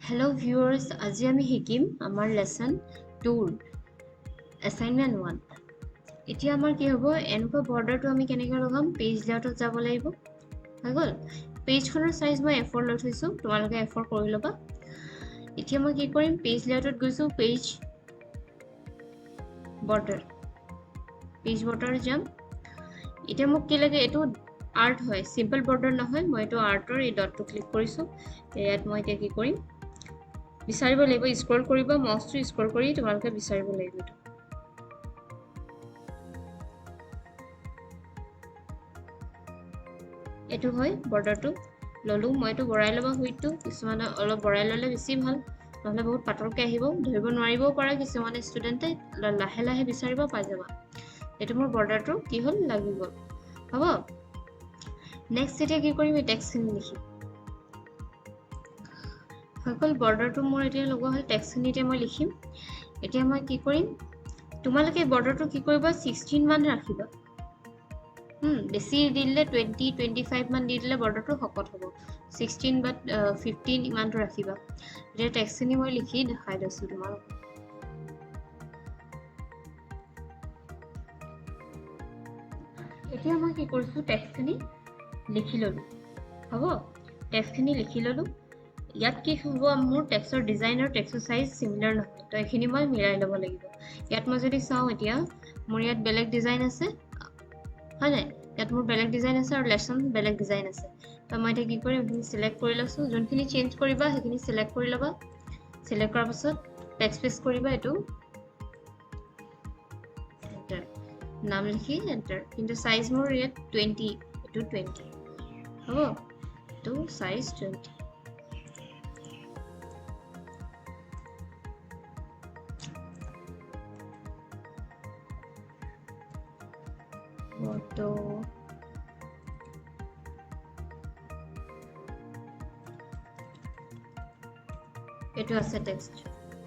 Hello viewers, আজি আমি শিকিম আমাৰ লেসন 2 assignment 1 এতিয়া আমাৰ কি হ'ব এনেকুৱা বৰ্ডাৰটো আমি কেনেকৈ লগাম পেজ লেআউটত যাব লাগিব হৈ গ'ল পেজখনৰ সাইজ মই A4 লৈ থৈছো তোমালোকে A4 কৰি ল'বা এতিয়া মই কি কৰিম পেজ লেআউটত গৈছো পেজ বৰ্ডাৰ যাম এতিয়া মোক কি লাগে এটো আৰ্ট হয় সিম্পল বৰ্ডাৰ নহয় মই এটো আৰ্টৰ এই ডটটো ক্লিক কৰিছো ইয়াত মই এতিয়া কি কৰিম বিচাৰিব লাগিব স্ক্ৰল কৰিবা মাউসটো স্ক্ৰল কৰি তোমালোকে বিচাৰিব লাগিব এটো হয় বৰ্ডাৰটো ললো মই এটো বঢ়াই লবা হুইটটো কিছুমান অলপ বঢ়াই ললে বেছি ভাল নহলে বহুত পাতলকে আহিব ধৰিব নোৱাৰিবও পাৰা কিছুমান ষ্টুডেন্টে লাহে লাহে বিচাৰিব পাই যাবা এটো মোৰ বৰ্ডাৰটো কি হল লাগি গল হ'ব নেক্সট এতিয়া কি কৰিম টেক্সটখিনি লিখিম সকল বৰ্ডাৰটো মোৰ এতিয়া লগোৱা হয় টেক্সটখিনি এতিয়া মই লিখিম এতিয়া মই কি কৰিম তোমালোকে বৰ্ডাৰটো কি কৰিবা 16 মান ৰাখিবা বেছি দিলে 20 25 মান দিলে বৰ্ডাৰটো হকত হ'ব 16 বা 15 ইমানটো ৰাখিবা এতিয়া টেক্সটখিনি মই লিখি দেখাই দিছো তোমালোক এতিয়া মই কি কৰিছো টেক্সটখিনি লিখি ললো হ'ব টেক্সটখিনি লিখি ললো ইয়াত কি হ'ব মোৰ টেক্সটৰ ডিজাইন আৰু টেক্সটৰ সাইজ সিমিলাৰ নহয় তো এখিনি মই মিলাই ল'ব লাগিব ইয়াত মই যদি চাও এতিয়া মোৰ ইয়াত বেলেগ ডিজাইন আছে হয় নাই ইয়াত মোৰ বেলেগ ডিজাইন আছে আৰু লেসন বেলেগ ডিজাইন আছে তো মই এতিয়া কি কৰিম এখিনি সিলেক্ট কৰি লৈছো যোনখিনি চেঞ্জ কৰিবা হেখিনি সিলেক্ট কৰি লবা সিলেক্ট কৰাৰ পাছত টেক্সট পেস্ট কৰিবা এটো এন্টাৰ নাম লিখি এন্টাৰ কিন্তু সাইজ মোৰ ইয়াত 20 এটো 20 হ'ব তো সাইজ 20 তো এটো আছে টেক্সট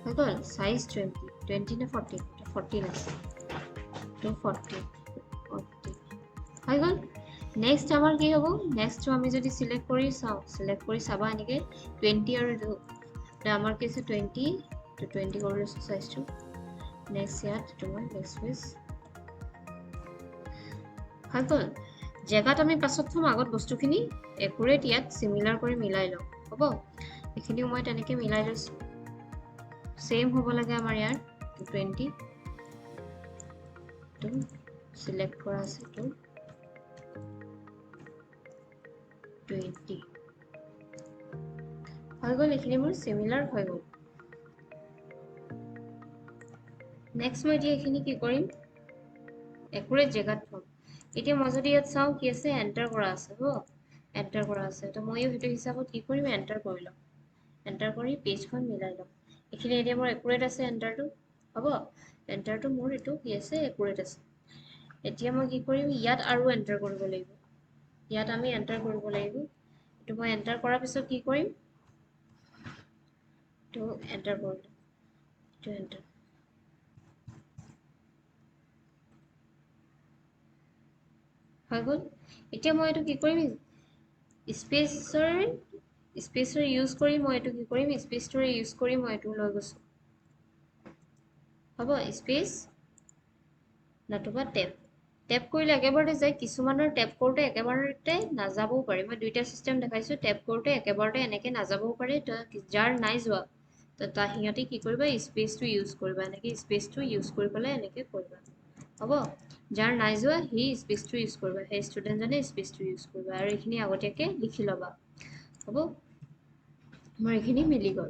হৈ গল সাইজ 20 নে 14 আছে তো 40 হৈ গল নেক্সট আমাৰ কি হ'ব নেক্সট আমি যদি সিলেক্ট কৰি চাও সিলেক্ট কৰি চাবা এনেকে 20 আৰু আমাৰ কি আছে 20 তো 20 কৰি লৈছো সাইজটো নেক্সট ইয়াত তোমাৰ নেক্সট পেজ হৈ গল জেগাত আমি পাছত থম আগত বস্তুখিনি একুৰেট ইয়াত সিমিলাৰ কৰি মিলাই লওঁ হ'ব এখিনি মই তেনেকে মিলাই লৈছো সেম হ'ব লাগে আমাৰ ইয়াৰ 20 তো সিলেক্ট কৰা আছে তো 20 হৈ গল এখিনি মোৰ সিমিলাৰ হৈ গল নেক্সট মই এতিয়া এখিনি কি কৰিম একুৰেট জেগাত থম এতিয়া মই যদি ইয়াত চাও কি আছে এন্টাৰ কৰা আছে হ'ব এন্টাৰ কৰা আছে তো মই হেতু হিচাপত কি কৰিম এন্টাৰ কৰি লম এন্টাৰ কৰি পেজখন মিলাই লম এখিনি এতিয়া মোৰ একুৰেট আছে এন্টাৰটো হ'ব এন্টাৰটো মোৰ এটো কি আছে একুৰেট আছে এতিয়া মই কি কৰিম ইয়াত আৰু এন্টাৰ কৰিব লাগিব ইয়াত আমি এন্টাৰ কৰিব লাগিব এটো মই এন্টাৰ কৰাৰ পিছত কি কৰিম তো এন্টাৰ কৰিম তো এন্টাৰ হৈ গল এতিয়া মই এটো কি কৰিম স্পেচৰ ইউজ কৰি মই এটো কি কৰিম স্পেচৰ ইউজ কৰি মই এটো লৈ গৈছো হ'ব স্পেচ নতুবা টেপ কৰিলে একেবাৰতে যায় কিছুমানৰ টেপ কৰোতে একেবাৰতে নাযাবও পাৰে মই দুইটা সিস্টেম দেখাইছো টেপ কৰোতে একেবাৰতে এনেকে নাযাবও পাৰে তো যাৰ নাই যোৱা তো তা হিয়তি কি কৰিবা স্পেচটো ইউজ কৰিবা এনেকে স্পেচটো ইউজ কৰি পেলে এনেকে কৰিবা হ'ব যাৰ নাই যোৱা হি স্পেচটো ইউজ কৰিবা হে ষ্টুডেন্ট জনে স্পেচটো ইউজ কৰিবা আৰু এখিনি আগতীয়াকে লিখি লবা হ'ব মোৰ এখিনি মিলি গল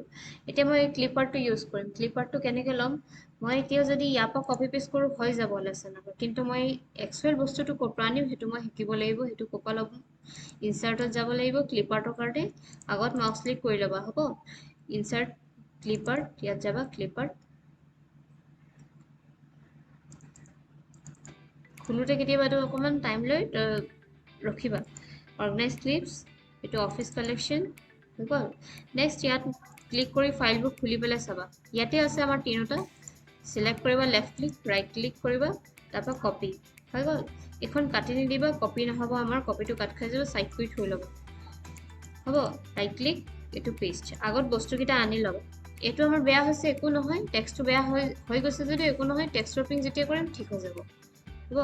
এতিয়া মই ক্লিপাৰটো ইউজ কৰিম ক্লিপাৰটো কেনেকে লম মই এতিয়া যদি ইয়াপা কপি পেস্ট কৰো হৈ যাব লেসনত কিন্তু মই এক্সুৱেল বস্তুটো কপা আনিম হেতু মই শিকিব লাগিব হেতু কপা লম ইনসাৰ্টত যাব লাগিব ক্লিপাৰটো কাৰতে আগত মাউস ক্লিক কৰি লবা হ'ব ইনসাৰ্ট ক্লিপাৰ ইয়াত যাবা ক্লিপাৰ খুলুতে কেতিয়াবা এটো অকমান টাইম লৈ ৰখিবা অৰ্গানাইজ ক্লিপস এটো অফিস কালেকশন হৈ গল নেক্সট ইয়াত ক্লিক কৰি ফাইলবোৰ খুলি পেলে চাবা ইয়াতে আছে আমাৰ তিনটা সিলেক্ট কৰিবা লেফট ক্লিক ৰাইট ক্লিক কৰিবা তাৰপৰ কপি হৈ গল এখন কাটি নিদিবা কপি নহব আমাৰ কপিটো কাট খাই যাব সাইড কৰি থৈ লব হ'ব ৰাইট ক্লিক এইটো পেষ্ট আগত বস্তুকেইটা আনি ল'ব এইটো আমাৰ বেয়া হৈছে একো নহয় টেক্সটটো বেয়া হৈ গৈছে যদি একো নহয় টেক্সট শ্বপিং যেতিয়া কৰিম ঠিক হৈ যাব হ'ব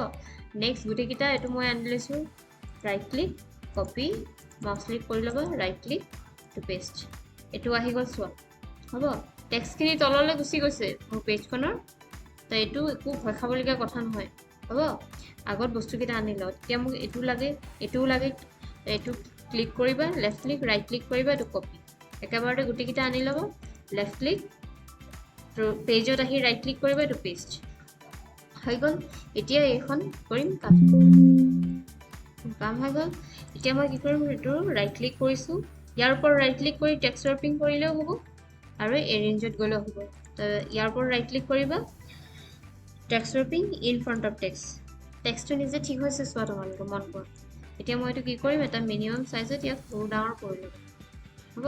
নেক্সট গোটেইকেইটা এইটো মই আনি লৈছোঁ right click copy mouse click কৰি ল'ব ৰাইট ক্লিক টু পেষ্ট এইটো আহি গ'ল চোৱা হ'ব টেক্সটখিনি তললৈ গুচি গৈছে মোৰ পেজখনৰ তো এইটো একো ভয় খাবলগীয়া কথা নহয় হ'ব আগত বস্তুকেইটা আনি লওঁ তেতিয়া মোক এইটো লাগে এইটোও লাগে এইটো ক্লিক কৰিবা লেফ্ট ক্লিক ৰাইট ক্লিক কৰিবা এইটো কপি একেবাৰতে গোটেইকেইটা আনি ল'ব লেফ্ট ক্লিক পেজত আহি ৰাইট ক্লিক কৰিবা এইটো পেষ্ট হৈ গ'ল এতিয়া এইখন কৰিম কাম হৈ গ'ল এতিয়া মই কি কৰিম এইটো ৰাইট ক্লিক কৰিছোঁ ইয়াৰ ওপৰত ৰাইট ক্লিক কৰি টেক্সট শ্বপিং কৰিলেও হ'ব আৰু এৰেঞ্জত গ'লেও হ'ব তো ইয়াৰ ওপৰত ৰাইট ক্লিক কৰিবা text shopping in front of টেক্সটটো নিজে ঠিক হৈছে চোৱা তোমালোকে মন কৰা এতিয়া মই এইটো কি কৰিম এটা মিনিমাম চাইজত ইয়াক সৰু ডাঙৰ কৰি ল'ব হ'ব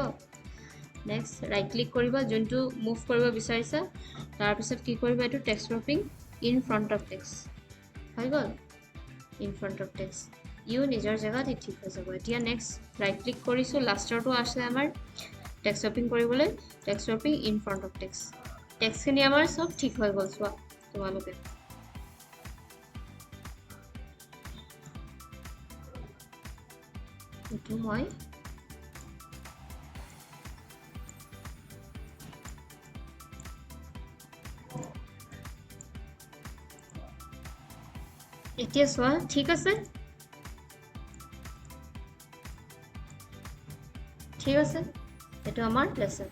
নেক্সট ৰাইট ক্লিক কৰিবা যোনটো মুভ কৰিব বিচাৰিছা তাৰপিছত কি কৰিবা এইটো text shopping in front of হৈ গ'ল ইন ফ্ৰণ্ট অফ ইউ নিজৰ জেগাত ঠিক হৈ যাব এতিয়া নেক্সট ৰাইট ক্লিক কৰিছোঁ লাষ্টৰটো আছে আমাৰ টেক্সট শ্বপিং কৰিবলৈ text shopping in front of টেক্সটখিনি আমাৰ চব ঠিক হৈ গ'ল চোৱা তোমালোকে এইটো মই এতিয়া চোৱা ঠিক আছে এইটো আমাৰ লেসন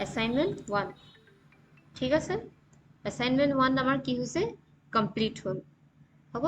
এসাইনমেন্ট 1 ঠিক আছে এসাইনমেন্ট 1 আমাৰ কি হৈছে কমপ্লিট হ'ল হ'ব